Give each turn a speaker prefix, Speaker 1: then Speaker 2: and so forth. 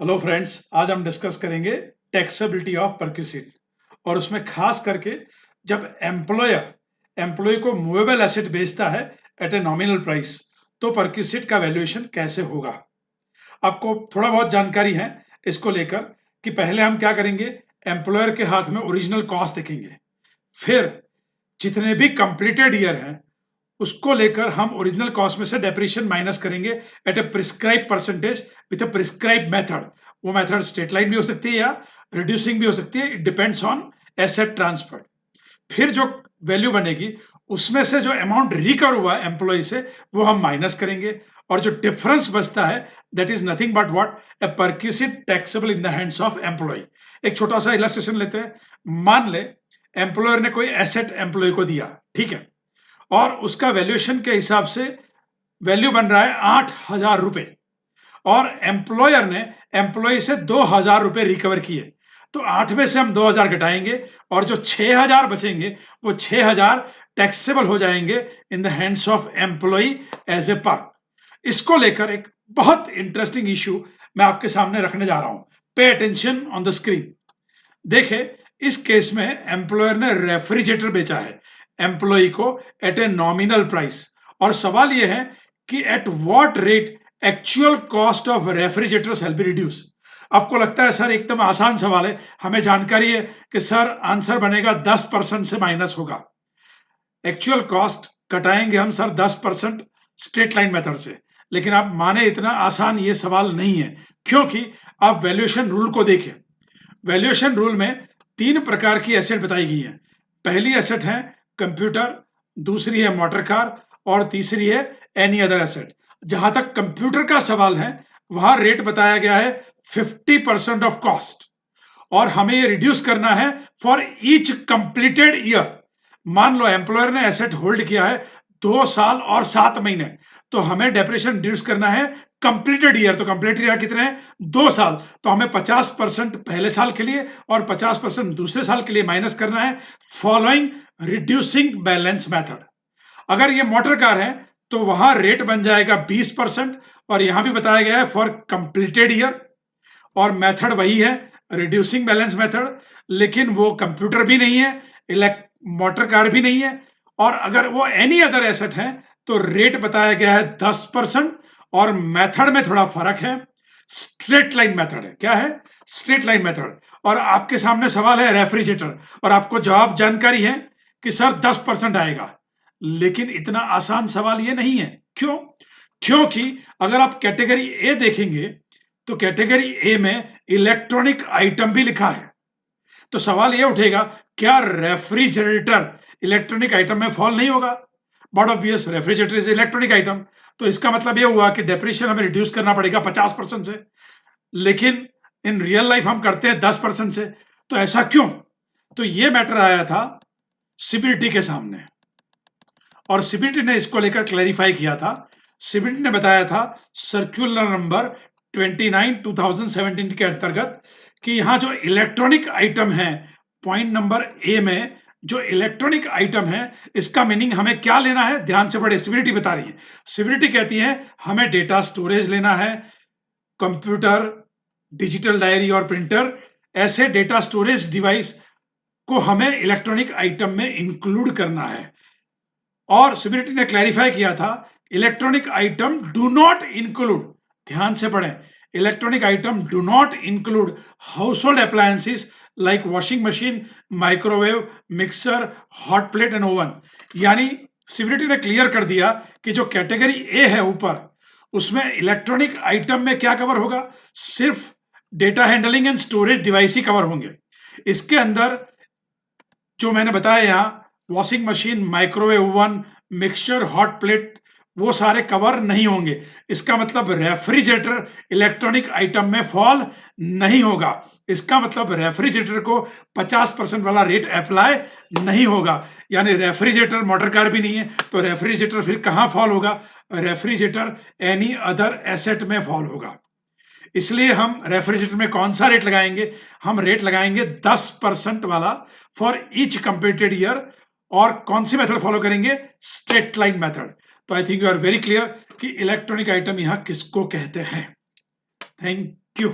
Speaker 1: Hello friends, आज हम discuss करेंगे टैक्सेबिलिटी ऑफ परक्यूसिट और उसमें खास करके जब एम्प्लॉय को मूवेबल एसेट बेचता है एट ए नॉमिनल प्राइस, तो परक्यूसिट का वैल्यूएशन कैसे होगा। आपको थोड़ा बहुत जानकारी है इसको लेकर कि पहले हम क्या करेंगे, एम्प्लॉयर के हाथ में ओरिजिनल कॉस्ट देखेंगे, फिर जितने भी कंप्लीटेड ईयर हैं उसको लेकर हम ओरिजिनल कॉस्ट में से डेप्रिसिएशन माइनस करेंगे at a prescribe percentage with a prescribe method. वो मेथड स्ट्रेट लाइन भी हो सकती है या रिड्यूसिंग भी हो सकती है, it depends on asset transfer. फिर जो वैल्यू बनेगी उसमें से जो अमाउंट रिकवर हुआ है एम्प्लॉय से वो हम माइनस करेंगे, और जो डिफरेंस बचता है that is nothing but what, a perquisite taxable in the hands of employee. एक छोटा सा इलस्ट्रेशन लेते हैं। मान ले एम्प्लॉयर ने कोई एसेट एम्प्लॉय को दिया, ठीक है, और उसका वैल्यूएशन के हिसाब से वैल्यू बन रहा है 8,000 रुपए, और एम्प्लॉयर ने एम्प्लॉय से 2,000 रुपए रिकवर किए, तो 8 में से हम 2,000 घटाएंगे और जो 6,000 बचेंगे वो 6,000 टैक्सेबल हो जाएंगे in the hands of employ as a per. इसको लेकर एक बहुत इंटरेस्टिंग इश्यू मैं आपके सामने रखने जा रहा हूं। Pay attention on the screen. देखे, इस केस में एम्प्लॉयर ने रेफ्रिजरेटर बेचा है एम्प्लॉय को एट ए नॉमिनल प्राइस, और सवाल यह है कि at what rate actual cost of refrigerators shall be reduce. आपको लगता है सर एकदम आसान सवाल है, हमें जानकारी है कि सर आंसर बनेगा 10% से माइनस होगा। एक्चुअल कॉस्ट कटाएंगे हम सर 10% स्ट्रेट लाइन मेथड से, लेकिन आप माने इतना आसान ये सवाल नहीं है, क्योंकि आप वैल्यूएशन रूल को देखें। वैल्यूएशन रूल में 3 प्रकार की एसेट बताई गई है। पहली एसेट है कंप्यूटर, दूसरी है मोटर कार, और तीसरी है एनी अदर एसेट। जहां तक कंप्यूटर का सवाल है वहां रेट बताया गया है 50% ऑफ कॉस्ट, और हमें ये रिड्यूस करना है फॉर ईच कंप्लीटेड ईयर। मान लो एम्प्लॉयर ने एसेट होल्ड किया है 2 साल और 7 महीने, तो हमें डेप्रिसिएशन रिड्यूस करना है कंप्लीटेड ईयर। तो कंप्लीटेड ईयर कितने हैं? 2 साल। तो हमें 50% पहले साल के लिए और 50% दूसरे साल के लिए माइनस करना है, फॉलोइंग रिड्यूसिंग बैलेंस मेथड। अगर ये मोटर कार है तो वहां रेट बन जाएगा 20%, और यहां भी बताया गया है फॉर कंप्लीटेड ईयर, और मेथड वही है रिड्यूसिंग बैलेंस मेथड, लेकिन वो कंप्यूटर भी नहीं है, मोटर कार भी नहीं है। और अगर वो एनी अदर एसेट है तो रेट बताया गया है 10%, और मेथड में थोड़ा फर्क है, स्ट्रेट लाइन मेथड है। क्या है? Straight line method. और आपके सामने सवाल है रेफ्रिजरेटर, और आपको जवाब जानकारी है कि सर 10% आएगा, लेकिन इतना आसान सवाल ये नहीं है। क्यों? क्योंकि अगर आप कैटेगरी ए देखेंगे तो कैटेगरी ए में इलेक्ट्रॉनिक आइटम भी लिखा है, तो सवाल यह उठेगा क्या रेफ्रिजरेटर इलेक्ट्रॉनिक आइटम में फॉल नहीं होगा? But obvious, refrigerator is electronic item, तो इसका मतलब यह हुआ कि डेप्रिसिएशन हमें रिड्यूस करना पड़ेगा 50% से, लेकिन इन रियल लाइफ हम करते हैं 10% से। तो ऐसा क्यों? तो यह मैटर आया था सीबीटी के सामने, और सीबीटी ने इसको लेकर क्लैरिफाई किया था। सीबीटी ने बताया था सर्कुलर नंबर 29 2017 के अंतर्गत कि यहां जो इलेक्ट्रॉनिक आइटम है, पॉइंट नंबर ए में जो इलेक्ट्रॉनिक आइटम है, इसका मीनिंग हमें क्या लेना है, ध्यान से पढ़े। सीबीटी बता रही है, सीबीटी कहती है हमें डेटा स्टोरेज लेना है, कंप्यूटर, डिजिटल डायरी और प्रिंटर, ऐसे डेटा स्टोरेज डिवाइस को हमें इलेक्ट्रॉनिक आइटम में इंक्लूड करना है। और सीबीटी ने क्लैरिफाई किया था electronic item do not include, ध्यान से पढ़ें, electronic item do not include house hold appliances like washing machine, microwave, mixer, hot plate and oven. यानी सीबीटी ने क्लियर कर दिया कि जो कैटेगरी ए है ऊपर, उसमें इलेक्ट्रॉनिक आइटम में क्या कवर होगा? सिर्फ data handling and storage device he cover होंगे। इसके अंदर जो मैंने बताया यहां washing machine, microwave oven, mixture, hot plate, वो सारे कवर नहीं होंगे। इसका मतलब रेफ्रिजरेटर इलेक्ट्रॉनिक आइटम में फॉल नहीं होगा। इसका मतलब रेफ्रिजरेटर को 50% वाला रेट अप्लाई नहीं होगा। यानी रेफ्रिजरेटर मोटर कार भी नहीं है, तो रेफ्रिजरेटर फिर कहां फॉल होगा? रेफ्रिजरेटर एनी अदर एसेट में फॉल होगा। इसलिए हम रेफ्रिजरेटर में कौन सा रेट लगाएंगे? हम रेट लगाएंगे 10% वाला फॉर ईच कंप्लीटेड ईयर। और कौन सी मेथड फॉलो करेंगे? Straight line method. तो I think you are very clear कि इलेक्ट्रॉनिक आइटम यहां किसको कहते हैं। Thank you.